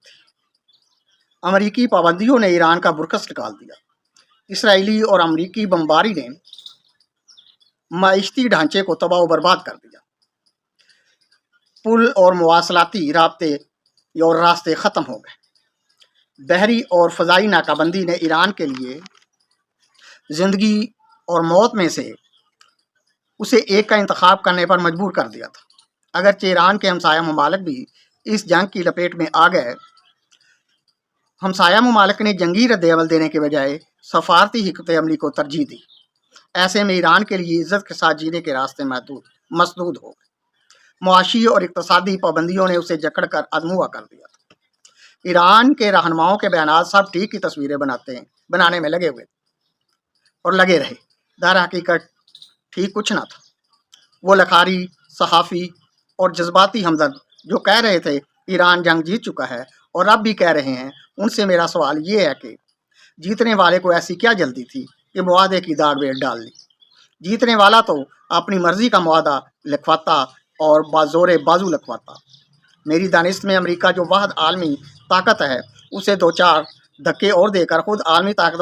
تھی۔ امریکی پابندیوں نے ایران کا برکس نکال دیا۔ اسرائیلی اور امریکی بمباری نے معیشتی ڈھانچے کو تباہ و برباد کر دیا۔ پل اور مواصلاتی رابطے اور راستے ختم ہو گئے۔ بحری اور فضائی ناکہ بندی نے ایران کے لیے زندگی اور موت میں سے اسے ایک کا انتخاب کرنے پر مجبور کر دیا تھا۔ اگرچہ ایران کے ہمسایہ ممالک بھی اس جنگ کی لپیٹ میں آ گئے، ہمسایہ ممالک نے جنگی رد عمل دینے کے بجائے سفارتی حکمت عملی کو ترجیح دی۔ ایسے میں ایران کے لیے عزت کے ساتھ جینے کے راستے مسدود ہو گئے۔ معاشی اور اقتصادی پابندیوں نے اسے جکڑ کر ادموا کر دیا تھا۔ ایران کے رہنماؤں کے بیانات سب ٹھیک کی تصویریں بنانے میں لگے ہوئے اور لگے رہے، در حقیقت ٹھیک کچھ نہ تھا۔ وہ لکھاری، صحافی اور جذباتی ہمدرد جو کہہ رہے تھے ایران جنگ جیت چکا ہے اور اب بھی کہہ رہے ہیں، ان سے میرا سوال یہ ہے کہ جیتنے والے کو ایسی کیا جلدی تھی کہ معاہدے کی داغ بیٹ ڈال لی؟ جیتنے والا تو اپنی مرضی کا معاہدہ لکھواتا اور بازور بازو لکھواتا۔ میری دانست میں امریکہ جو واحد عالمی طاقت ہے، اسے دو چار دھکے اور دے کر خود عالمی طاقت